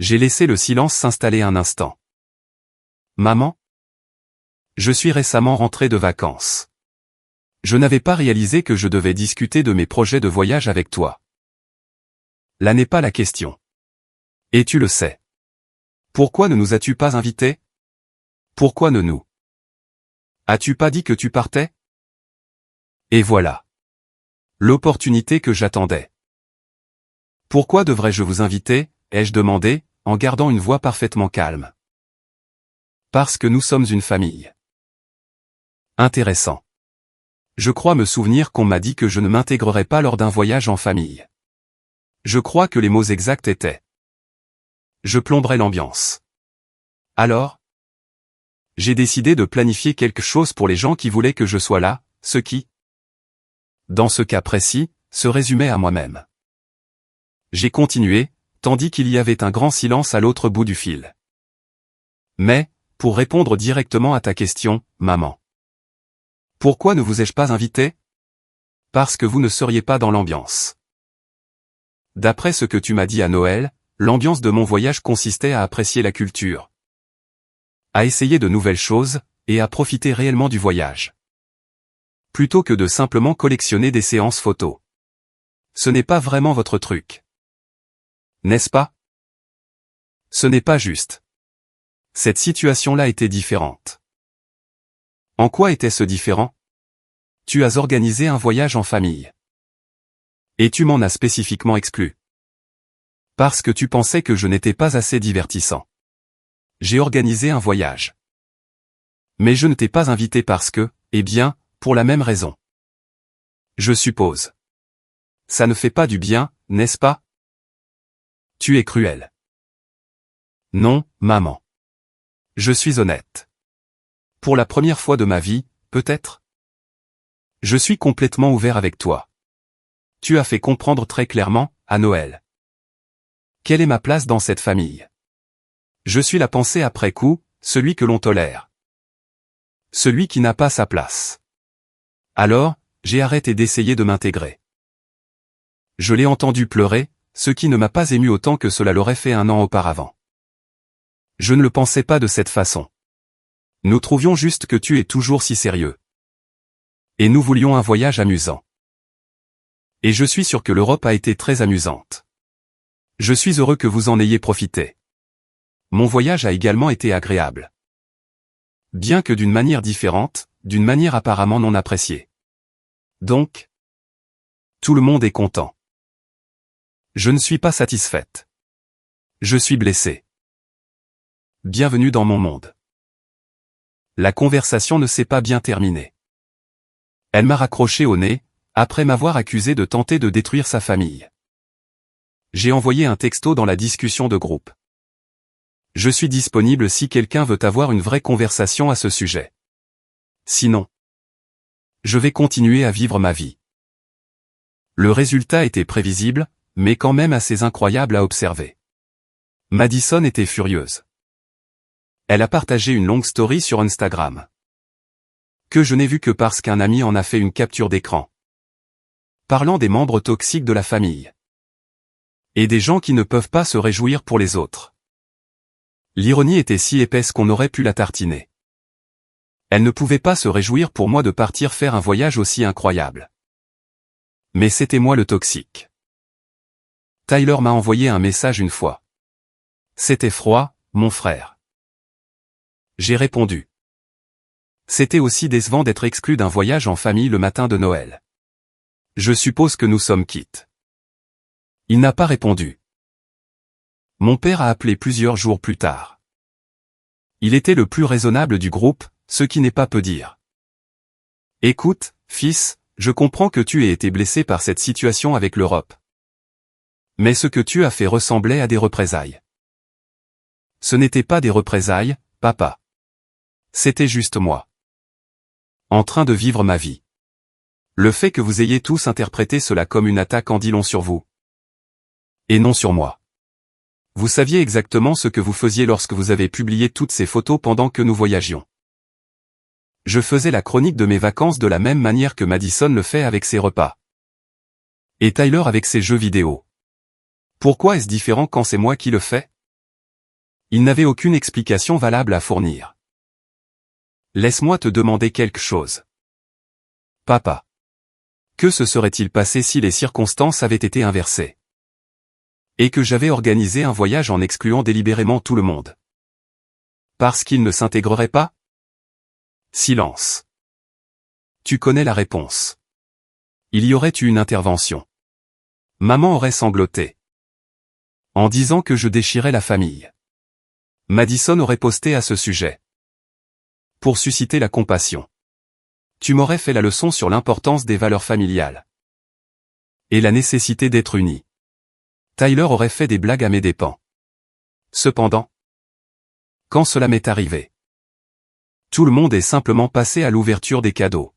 J'ai laissé le silence s'installer un instant. Maman? Je suis récemment rentré de vacances. Je n'avais pas réalisé que je devais discuter de mes projets de voyage avec toi. Là n'est pas la question. Et tu le sais. Pourquoi ne nous as-tu pas invités? Pourquoi ne nous as-tu pas dit que tu partais? Et voilà. L'opportunité que j'attendais. Pourquoi devrais-je vous inviter? Ai-je demandé, en gardant une voix parfaitement calme. Parce que nous sommes une famille. Intéressant. Je crois me souvenir qu'on m'a dit que je ne m'intégrerais pas lors d'un voyage en famille. Je crois que les mots exacts étaient. Je plomberais l'ambiance. Alors? J'ai décidé de planifier quelque chose pour les gens qui voulaient que je sois là, ce qui, dans ce cas précis, se résumait à moi-même. J'ai continué, tandis qu'il y avait un grand silence à l'autre bout du fil. Mais, pour répondre directement à ta question, maman. Pourquoi ne vous ai-je pas invité? Parce que vous ne seriez pas dans l'ambiance. D'après ce que tu m'as dit à Noël, l'ambiance de mon voyage consistait à apprécier la culture, à essayer de nouvelles choses, et à profiter réellement du voyage. Plutôt que de simplement collectionner des séances photos. Ce n'est pas vraiment votre truc. N'est-ce pas? Ce n'est pas juste. Cette situation-là était différente. En quoi était-ce différent? Tu as organisé un voyage en famille. Et tu m'en as spécifiquement exclu. Parce que tu pensais que je n'étais pas assez divertissant. J'ai organisé un voyage. Mais je ne t'ai pas invité parce que, eh bien, pour la même raison. Je suppose. Ça ne fait pas du bien, n'est-ce pas? Tu es cruel. Non, maman. Je suis honnête. Pour la première fois de ma vie, peut-être? Je suis complètement ouvert avec toi. Tu as fait comprendre très clairement, à Noël. Quelle est ma place dans cette famille? Je suis la pensée après coup, celui que l'on tolère. Celui qui n'a pas sa place. Alors, j'ai arrêté d'essayer de m'intégrer. Je l'ai entendu pleurer, ce qui ne m'a pas ému autant que cela l'aurait fait un an auparavant. Je ne le pensais pas de cette façon. Nous trouvions juste que tu es toujours si sérieux. Et nous voulions un voyage amusant. Et je suis sûr que l'Europe a été très amusante. Je suis heureux que vous en ayez profité. Mon voyage a également été agréable. Bien que d'une manière différente, d'une manière apparemment non appréciée. Donc, tout le monde est content. Je ne suis pas satisfaite. Je suis blessée. Bienvenue dans mon monde. La conversation ne s'est pas bien terminée. Elle m'a raccroché au nez, après m'avoir accusé de tenter de détruire sa famille. J'ai envoyé un texto dans la discussion de groupe. Je suis disponible si quelqu'un veut avoir une vraie conversation à ce sujet. Sinon, je vais continuer à vivre ma vie. Le résultat était prévisible, mais quand même assez incroyable à observer. Madison était furieuse. Elle a partagé une longue story sur Instagram. Que je n'ai vu que parce qu'un ami en a fait une capture d'écran. Parlant des membres toxiques de la famille. Et des gens qui ne peuvent pas se réjouir pour les autres. L'ironie était si épaisse qu'on aurait pu la tartiner. Elle ne pouvait pas se réjouir pour moi de partir faire un voyage aussi incroyable. Mais c'était moi le toxique. Tyler m'a envoyé un message une fois. C'était froid, mon frère. J'ai répondu. C'était aussi décevant d'être exclu d'un voyage en famille le matin de Noël. Je suppose que nous sommes quittes. Il n'a pas répondu. Mon père a appelé plusieurs jours plus tard. Il était le plus raisonnable du groupe, ce qui n'est pas peu dire. Écoute, fils, je comprends que tu aies été blessé par cette situation avec l'Europe. Mais ce que tu as fait ressemblait à des représailles. Ce n'était pas des représailles, papa. C'était juste moi. En train de vivre ma vie. Le fait que vous ayez tous interprété cela comme une attaque en dit long sur vous. Et non sur moi. Vous saviez exactement ce que vous faisiez lorsque vous avez publié toutes ces photos pendant que nous voyagions. Je faisais la chronique de mes vacances de la même manière que Madison le fait avec ses repas. Et Tyler avec ses jeux vidéo. Pourquoi est-ce différent quand c'est moi qui le fais? Il n'avait aucune explication valable à fournir. Laisse-moi te demander quelque chose. Papa. Que se serait-il passé si les circonstances avaient été inversées? Et que j'avais organisé un voyage en excluant délibérément tout le monde. Parce qu'il ne s'intégrerait pas? Silence. Tu connais la réponse. Il y aurait eu une intervention. Maman aurait sangloté. En disant que je déchirais la famille. Madison aurait posté à ce sujet. Pour susciter la compassion. Tu m'aurais fait la leçon sur l'importance des valeurs familiales. Et la nécessité d'être unis. Tyler aurait fait des blagues à mes dépens. Cependant, quand cela m'est arrivé, tout le monde est simplement passé à l'ouverture des cadeaux.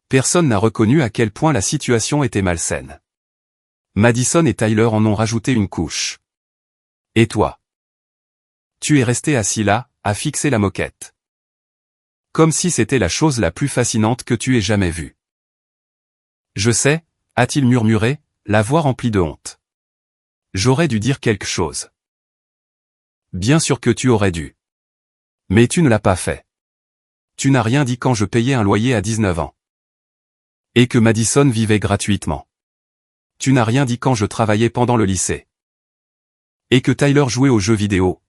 Personne n'a reconnu à quel point la situation était malsaine. Madison et Tyler en ont rajouté une couche. Et toi? Tu es resté assis là, à fixer la moquette. Comme si c'était la chose la plus fascinante que tu aies jamais vue. Je sais, a-t-il murmuré, la voix remplie de honte. J'aurais dû dire quelque chose. Bien sûr que tu aurais dû. Mais tu ne l'as pas fait. Tu n'as rien dit quand je payais un loyer à 19 ans. Et que Madison vivait gratuitement. Tu n'as rien dit quand je travaillais pendant le lycée. Et que Tyler jouait aux jeux vidéo.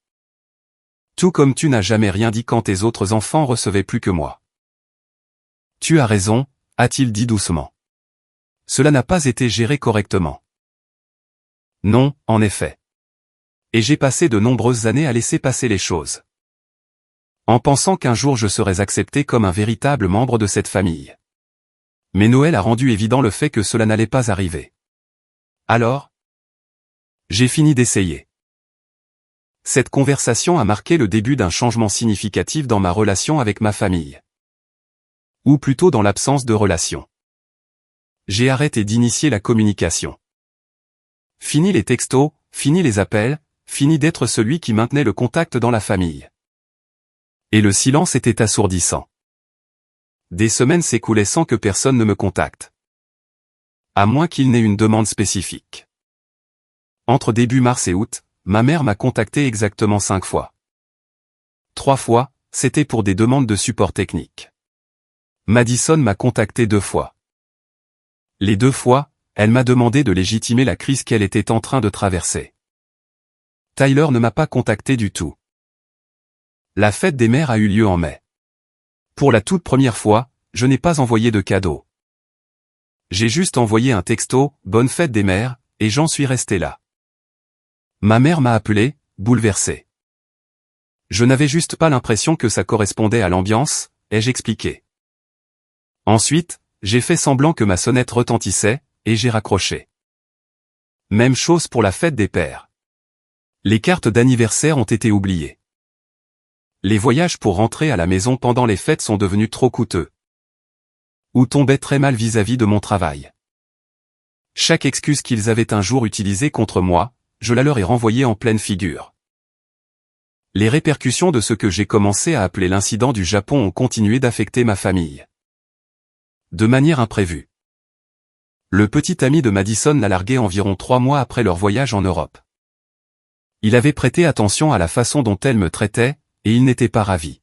Tout comme tu n'as jamais rien dit quand tes autres enfants recevaient plus que moi. Tu as raison, a-t-il dit doucement. Cela n'a pas été géré correctement. Non, en effet. Et j'ai passé de nombreuses années à laisser passer les choses. En pensant qu'un jour je serais accepté comme un véritable membre de cette famille. Mais Noël a rendu évident le fait que cela n'allait pas arriver. Alors? J'ai fini d'essayer. Cette conversation a marqué le début d'un changement significatif dans ma relation avec ma famille. Ou plutôt dans l'absence de relation. J'ai arrêté d'initier la communication. Fini les textos, fini les appels, fini d'être celui qui maintenait le contact dans la famille. Et le silence était assourdissant. Des semaines s'écoulaient sans que personne ne me contacte. À moins qu'il n'ait une demande spécifique. Entre début mars et août, ma mère m'a contacté exactement 5 fois. 3 fois, c'était pour des demandes de support technique. Madison m'a contacté 2 fois. Les 2 fois, elle m'a demandé de légitimer la crise qu'elle était en train de traverser. Tyler ne m'a pas contacté du tout. La fête des mères a eu lieu en mai. Pour la toute première fois, je n'ai pas envoyé de cadeau. J'ai juste envoyé un texto, « Bonne fête des mères », et j'en suis resté là. Ma mère m'a appelé, bouleversé. Je n'avais juste pas l'impression que ça correspondait à l'ambiance, ai-je expliqué. Ensuite, j'ai fait semblant que ma sonnette retentissait, et j'ai raccroché. Même chose pour la fête des pères. Les cartes d'anniversaire ont été oubliées. Les voyages pour rentrer à la maison pendant les fêtes sont devenus trop coûteux. Ou tombaient très mal vis-à-vis de mon travail. Chaque excuse qu'ils avaient un jour utilisée contre moi, je la leur ai renvoyée en pleine figure. Les répercussions de ce que j'ai commencé à appeler l'incident du Japon ont continué d'affecter ma famille. De manière imprévue. Le petit ami de Madison l'a largué environ 3 mois après leur voyage en Europe. Il avait prêté attention à la façon dont elle me traitait, et il n'était pas ravi.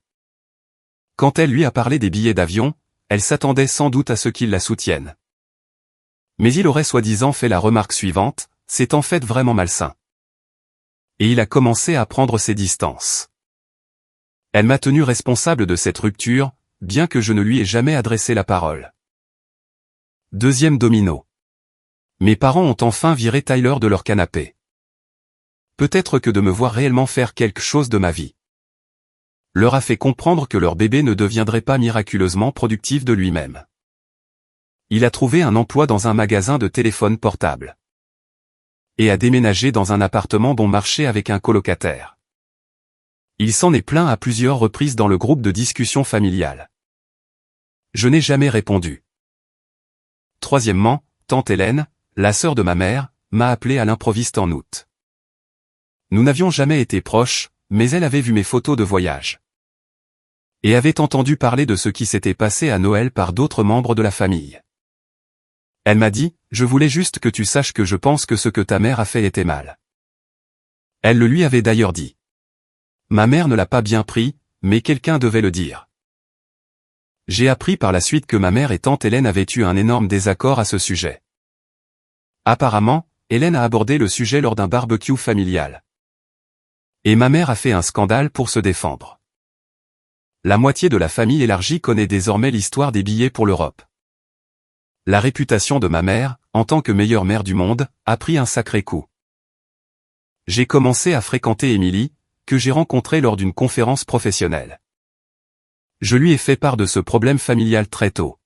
Quand elle lui a parlé des billets d'avion, elle s'attendait sans doute à ce qu'il la soutienne. Mais il aurait soi-disant fait la remarque suivante, c'est en fait vraiment malsain. Et il a commencé à prendre ses distances. Elle m'a tenu responsable de cette rupture, bien que je ne lui ai jamais adressé la parole. Deuxième domino. Mes parents ont enfin viré Tyler de leur canapé. Peut-être que de me voir réellement faire quelque chose de ma vie leur a fait comprendre que leur bébé ne deviendrait pas miraculeusement productif de lui-même. Il a trouvé un emploi dans un magasin de téléphones portables. Et a déménagé dans un appartement bon marché avec un colocataire. Il s'en est plaint à plusieurs reprises dans le groupe de discussion familiale. Je n'ai jamais répondu. Troisièmement, tante Hélène, la sœur de ma mère, m'a appelé à l'improviste en août. Nous n'avions jamais été proches, mais elle avait vu mes photos de voyage. Et avait entendu parler de ce qui s'était passé à Noël par d'autres membres de la famille. Elle m'a dit, je voulais juste que tu saches que je pense que ce que ta mère a fait était mal. Elle le lui avait d'ailleurs dit. Ma mère ne l'a pas bien pris, mais quelqu'un devait le dire. J'ai appris par la suite que ma mère et tante Hélène avaient eu un énorme désaccord à ce sujet. Apparemment, Hélène a abordé le sujet lors d'un barbecue familial. Et ma mère a fait un scandale pour se défendre. La moitié de la famille élargie connaît désormais l'histoire des billets pour l'Europe. La réputation de ma mère, en tant que meilleure mère du monde, a pris un sacré coup. J'ai commencé à fréquenter Émilie, que j'ai rencontrée lors d'une conférence professionnelle. Je lui ai fait part de ce problème familial très tôt.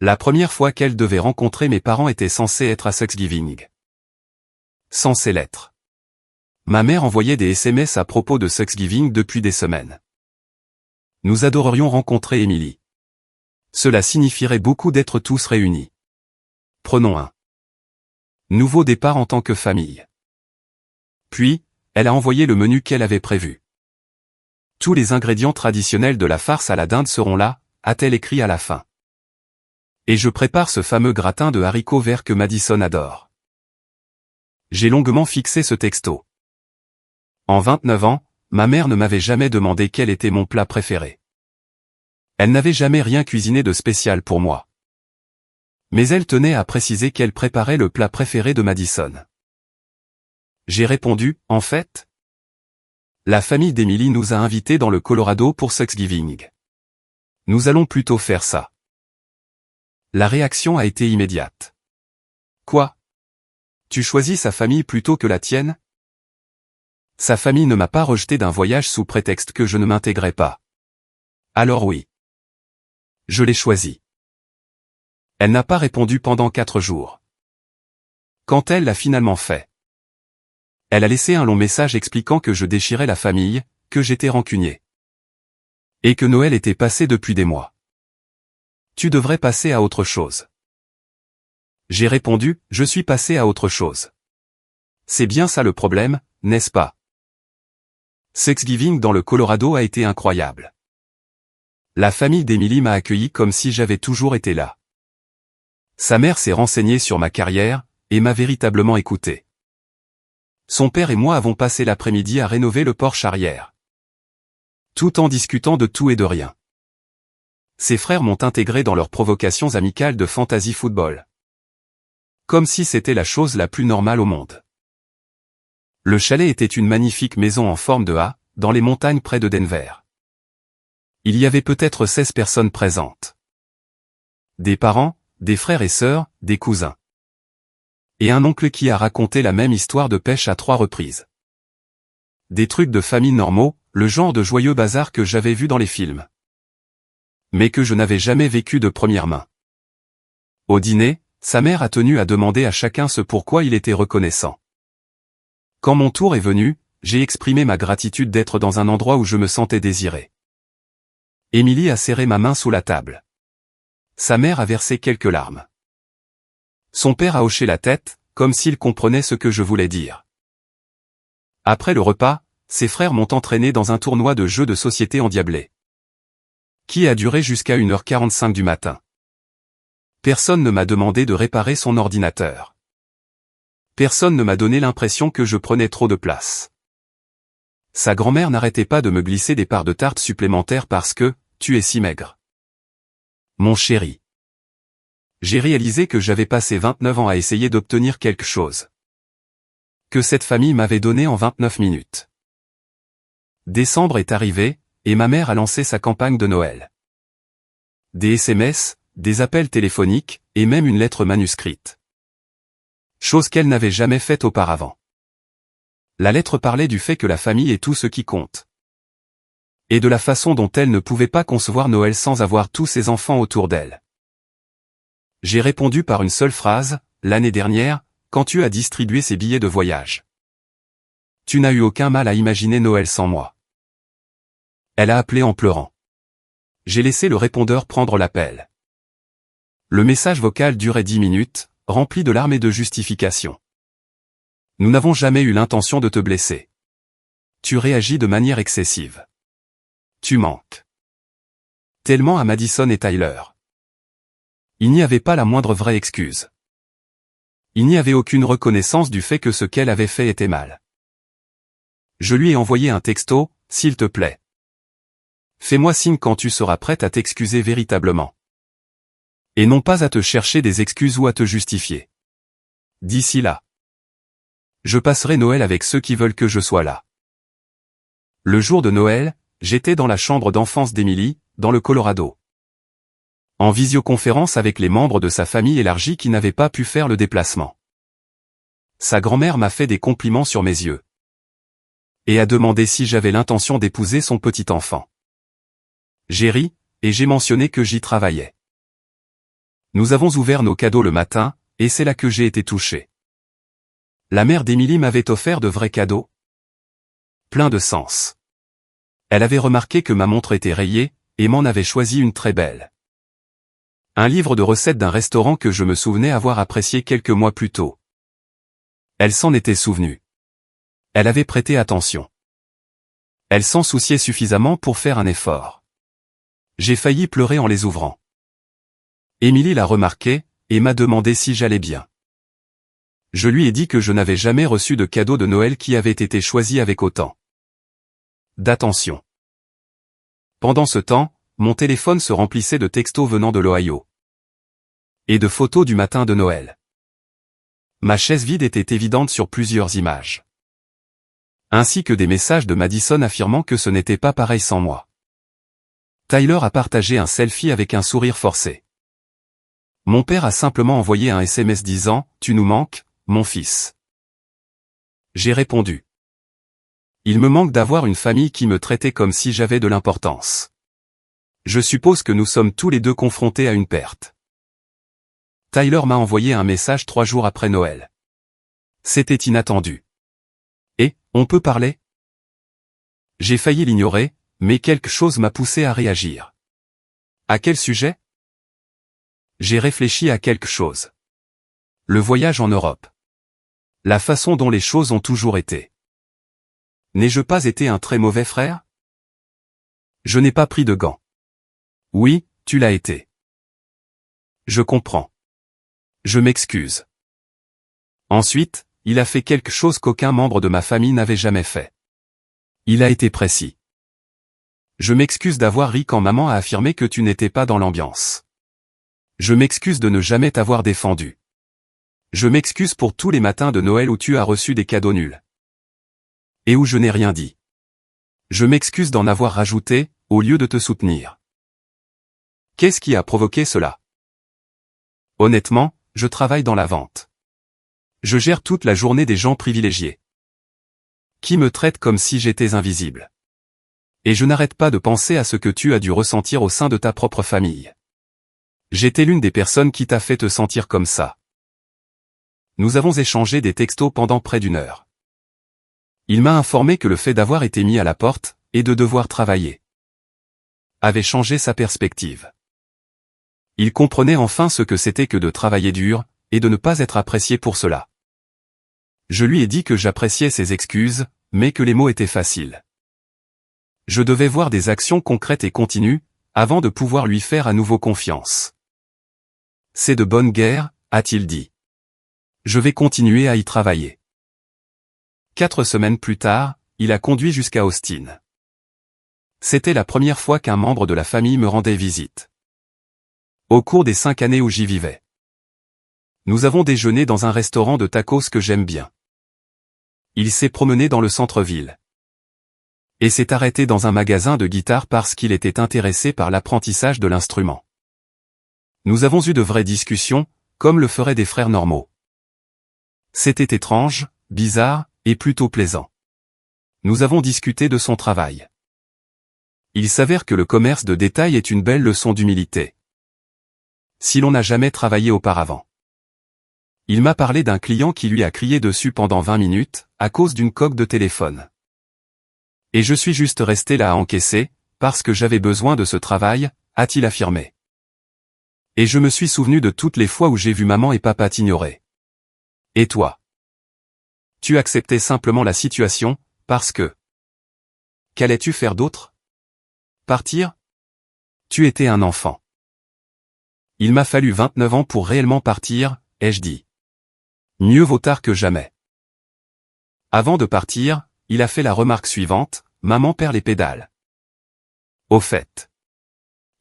La première fois qu'elle devait rencontrer mes parents était censée être à Thanksgiving. Censé l'être. Ma mère envoyait des SMS à propos de Thanksgiving depuis des semaines. Nous adorerions rencontrer Émilie. Cela signifierait beaucoup d'être tous réunis. Prenons un. Nouveau départ en tant que famille. Puis, elle a envoyé le menu qu'elle avait prévu. Tous les ingrédients traditionnels de la farce à la dinde seront là, a-t-elle écrit à la fin. Et je prépare ce fameux gratin de haricots verts que Madison adore. J'ai longuement fixé ce texto. En 29 ans, ma mère ne m'avait jamais demandé quel était mon plat préféré. Elle n'avait jamais rien cuisiné de spécial pour moi. Mais elle tenait à préciser qu'elle préparait le plat préféré de Madison. J'ai répondu, en fait, la famille d'Emily nous a invités dans le Colorado pour Thanksgiving. Nous allons plutôt faire ça. La réaction a été immédiate. Quoi? Tu choisis sa famille plutôt que la tienne? Sa famille ne m'a pas rejeté d'un voyage sous prétexte que je ne m'intégrais pas. Alors oui. Je l'ai choisi. Elle n'a pas répondu pendant 4 jours. Quand elle l'a finalement fait, elle a laissé un long message expliquant que je déchirais la famille, que j'étais rancunier. Et que Noël était passé depuis des mois. Tu devrais passer à autre chose. J'ai répondu, je suis passé à autre chose. C'est bien ça le problème, n'est-ce pas? Thanksgiving dans le Colorado a été incroyable. La famille d'Emily m'a accueilli comme si j'avais toujours été là. Sa mère s'est renseignée sur ma carrière, et m'a véritablement écouté. Son père et moi avons passé l'après-midi à rénover le porche arrière. Tout en discutant de tout et de rien. Ses frères m'ont intégré dans leurs provocations amicales de fantasy football. Comme si c'était la chose la plus normale au monde. Le chalet était une magnifique maison en forme de A, dans les montagnes près de Denver. Il y avait peut-être 16 personnes présentes. Des parents, des frères et sœurs, des cousins. Et un oncle qui a raconté la même histoire de pêche à 3 reprises. Des trucs de famille normaux, le genre de joyeux bazar que j'avais vu dans les films. Mais que je n'avais jamais vécu de première main. Au dîner, sa mère a tenu à demander à chacun ce pourquoi il était reconnaissant. Quand mon tour est venu, j'ai exprimé ma gratitude d'être dans un endroit où je me sentais désiré. Emily a serré ma main sous la table. Sa mère a versé quelques larmes. Son père a hoché la tête, comme s'il comprenait ce que je voulais dire. Après le repas, ses frères m'ont entraîné dans un tournoi de jeux de société endiablé. Qui a duré jusqu'à 1h45 du matin. Personne ne m'a demandé de réparer son ordinateur. Personne ne m'a donné l'impression que je prenais trop de place. Sa grand-mère n'arrêtait pas de me glisser des parts de tarte supplémentaires parce que, tu es si maigre. Mon chéri. J'ai réalisé que j'avais passé 29 ans à essayer d'obtenir quelque chose. Que cette famille m'avait donné en 29 minutes. Décembre est arrivé, et ma mère a lancé sa campagne de Noël. Des SMS, des appels téléphoniques, et même une lettre manuscrite. Chose qu'elle n'avait jamais faite auparavant. La lettre parlait du fait que la famille est tout ce qui compte. Et de la façon dont elle ne pouvait pas concevoir Noël sans avoir tous ses enfants autour d'elle. J'ai répondu par une seule phrase, l'année dernière, quand tu as distribué ces billets de voyage. Tu n'as eu aucun mal à imaginer Noël sans moi. Elle a appelé en pleurant. J'ai laissé le répondeur prendre l'appel. Le message vocal durait 10 minutes, rempli de larmes et de justifications. Nous n'avons jamais eu l'intention de te blesser. Tu réagis de manière excessive. Tu manques. Tellement à Madison et Tyler. Il n'y avait pas la moindre vraie excuse. Il n'y avait aucune reconnaissance du fait que ce qu'elle avait fait était mal. Je lui ai envoyé un texto, s'il te plaît. Fais-moi signe quand tu seras prête à t'excuser véritablement. Et non pas à te chercher des excuses ou à te justifier. D'ici là. Je passerai Noël avec ceux qui veulent que je sois là. Le jour de Noël, j'étais dans la chambre d'enfance d'Emily, dans le Colorado. En visioconférence avec les membres de sa famille élargie qui n'avaient pas pu faire le déplacement. Sa grand-mère m'a fait des compliments sur mes yeux. Et a demandé si j'avais l'intention d'épouser son petit enfant. J'ai ri, et j'ai mentionné que j'y travaillais. Nous avons ouvert nos cadeaux le matin, et c'est là que j'ai été touché. La mère d'Emily m'avait offert de vrais cadeaux. Plein de sens. Elle avait remarqué que ma montre était rayée, et m'en avait choisi une très belle. Un livre de recettes d'un restaurant que je me souvenais avoir apprécié quelques mois plus tôt. Elle s'en était souvenue. Elle avait prêté attention. Elle s'en souciait suffisamment pour faire un effort. J'ai failli pleurer en les ouvrant. Émilie l'a remarqué, et m'a demandé si j'allais bien. Je lui ai dit que je n'avais jamais reçu de cadeau de Noël qui avait été choisi avec autant d'attention. Pendant ce temps, mon téléphone se remplissait de textos venant de l'Ohio. Et de photos du matin de Noël. Ma chaise vide était évidente sur plusieurs images. Ainsi que des messages de Madison affirmant que ce n'était pas pareil sans moi. Tyler a partagé un selfie avec un sourire forcé. Mon père a simplement envoyé un SMS disant « Tu nous manques, mon fils ». J'ai répondu. Il me manque d'avoir une famille qui me traitait comme si j'avais de l'importance. Je suppose que nous sommes tous les deux confrontés à une perte. Tyler m'a envoyé un message 3 jours après Noël. C'était inattendu. Et, on peut parler? J'ai failli l'ignorer, mais quelque chose m'a poussé à réagir. À quel sujet? J'ai réfléchi à quelque chose. Le voyage en Europe. La façon dont les choses ont toujours été. N'ai-je pas été un très mauvais frère? Je n'ai pas pris de gants. Oui, tu l'as été. Je comprends. Je m'excuse. Ensuite, il a fait quelque chose qu'aucun membre de ma famille n'avait jamais fait. Il a été précis. Je m'excuse d'avoir ri quand maman a affirmé que tu n'étais pas dans l'ambiance. Je m'excuse de ne jamais t'avoir défendu. Je m'excuse pour tous les matins de Noël où tu as reçu des cadeaux nuls. Et où je n'ai rien dit. Je m'excuse d'en avoir rajouté, au lieu de te soutenir. Qu'est-ce qui a provoqué cela? Honnêtement, je travaille dans la vente. Je gère toute la journée des gens privilégiés. Qui me traitent comme si j'étais invisible. Et je n'arrête pas de penser à ce que tu as dû ressentir au sein de ta propre famille. J'étais l'une des personnes qui t'a fait te sentir comme ça. Nous avons échangé des textos pendant près d'1 heure. Il m'a informé que le fait d'avoir été mis à la porte, et de devoir travailler, avait changé sa perspective. Il comprenait enfin ce que c'était que de travailler dur, et de ne pas être apprécié pour cela. Je lui ai dit que j'appréciais ses excuses, mais que les mots étaient faciles. Je devais voir des actions concrètes et continues, avant de pouvoir lui faire à nouveau confiance. C'est de bonne guerre, a-t-il dit. Je vais continuer à y travailler. 4 semaines plus tard, il a conduit jusqu'à Austin. C'était la première fois qu'un membre de la famille me rendait visite. Au cours des 5 années où j'y vivais. Nous avons déjeuné dans un restaurant de tacos que j'aime bien. Il s'est promené dans le centre-ville. Et s'est arrêté dans un magasin de guitare parce qu'il était intéressé par l'apprentissage de l'instrument. Nous avons eu de vraies discussions, comme le feraient des frères normaux. C'était étrange, bizarre, et plutôt plaisant. Nous avons discuté de son travail. Il s'avère que le commerce de détail est une belle leçon d'humilité. Si l'on n'a jamais travaillé auparavant. Il m'a parlé d'un client qui lui a crié dessus pendant 20 minutes, à cause d'une coque de téléphone. Et je suis juste resté là à encaisser, parce que j'avais besoin de ce travail, a-t-il affirmé. Et je me suis souvenu de toutes les fois où j'ai vu maman et papa t'ignorer. Et toi? Tu acceptais simplement la situation, parce que... Qu'allais-tu faire d'autre? Partir? Tu étais un enfant. Il m'a fallu 29 ans pour réellement partir, ai-je dit. Mieux vaut tard que jamais. Avant de partir, il a fait la remarque suivante, maman perd les pédales. Au fait.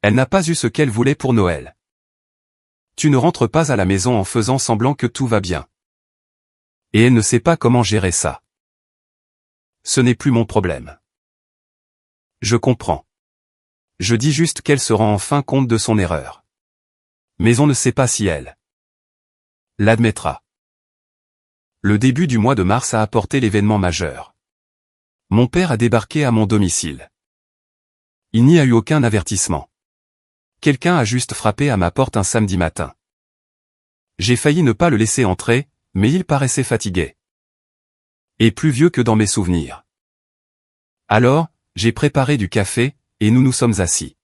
Elle n'a pas eu ce qu'elle voulait pour Noël. Tu ne rentres pas à la maison en faisant semblant que tout va bien. Et elle ne sait pas comment gérer ça. Ce n'est plus mon problème. Je comprends. Je dis juste qu'elle se rend enfin compte de son erreur. Mais on ne sait pas si elle l'admettra. Le début du mois de mars a apporté l'événement majeur. Mon père a débarqué à mon domicile. Il n'y a eu aucun avertissement. Quelqu'un a juste frappé à ma porte un samedi matin. J'ai failli ne pas le laisser entrer, mais il paraissait fatigué. Et plus vieux que dans mes souvenirs. Alors, j'ai préparé du café, et nous nous sommes assis.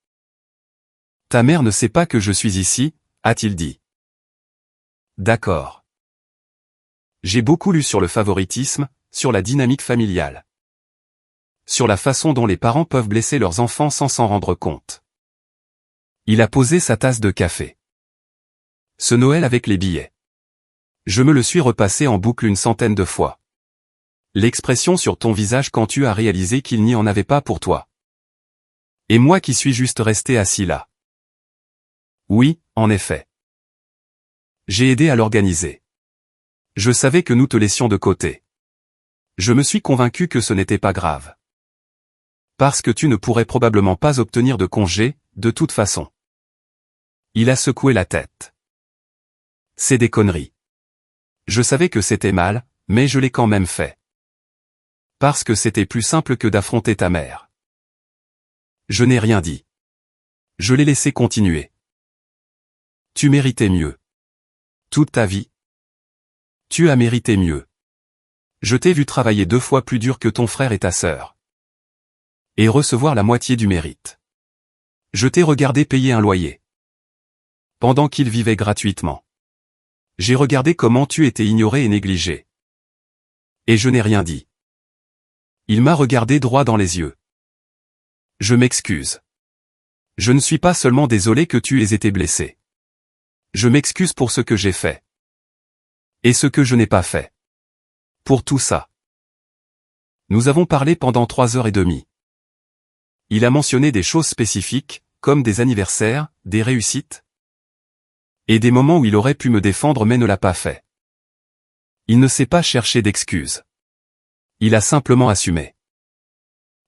Ta mère ne sait pas que je suis ici, a-t-il dit. D'accord. J'ai beaucoup lu sur le favoritisme, sur la dynamique familiale. Sur la façon dont les parents peuvent blesser leurs enfants sans s'en rendre compte. Il a posé sa tasse de café. Ce Noël avec les billets. Je me le suis repassé en boucle une centaine de fois. L'expression sur ton visage quand tu as réalisé qu'il n'y en avait pas pour toi. Et moi qui suis juste resté assis là. Oui, en effet. J'ai aidé à l'organiser. Je savais que nous te laissions de côté. Je me suis convaincu que ce n'était pas grave. Parce que tu ne pourrais probablement pas obtenir de congé, de toute façon. Il a secoué la tête. C'est des conneries. Je savais que c'était mal, mais je l'ai quand même fait. Parce que c'était plus simple que d'affronter ta mère. Je n'ai rien dit. Je l'ai laissé continuer. Tu méritais mieux. Toute ta vie. Tu as mérité mieux. Je t'ai vu travailler 2 fois plus dur que ton frère et ta sœur. Et recevoir la moitié du mérite. Je t'ai regardé payer un loyer. Pendant qu'il vivait gratuitement. J'ai regardé comment tu étais ignoré et négligé. Et je n'ai rien dit. Il m'a regardé droit dans les yeux. Je m'excuse. Je ne suis pas seulement désolé que tu aies été blessé. Je m'excuse pour ce que j'ai fait. Et ce que je n'ai pas fait. Pour tout ça. Nous avons parlé pendant 3h30. Il a mentionné des choses spécifiques, comme des anniversaires, des réussites. Et des moments où il aurait pu me défendre mais ne l'a pas fait. Il ne s'est pas cherché d'excuses. Il a simplement assumé.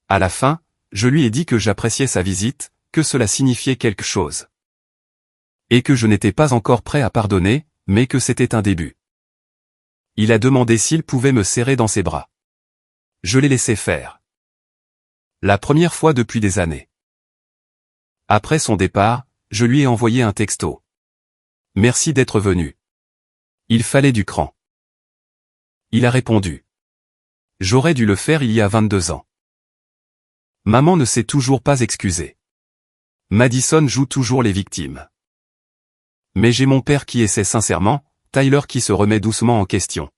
À la fin, je lui ai dit que j'appréciais sa visite, que cela signifiait quelque chose. Et que je n'étais pas encore prêt à pardonner, mais que c'était un début. Il a demandé s'il pouvait me serrer dans ses bras. Je l'ai laissé faire. La première fois depuis des années. Après son départ, je lui ai envoyé un texto. Merci d'être venu. Il fallait du cran. Il a répondu. J'aurais dû le faire il y a 22 ans. Maman ne s'est toujours pas excusée. Madison joue toujours les victimes. Mais j'ai mon père qui essaie sincèrement, Tyler qui se remet doucement en question.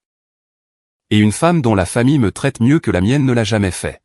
Et une femme dont la famille me traite mieux que la mienne ne l'a jamais fait.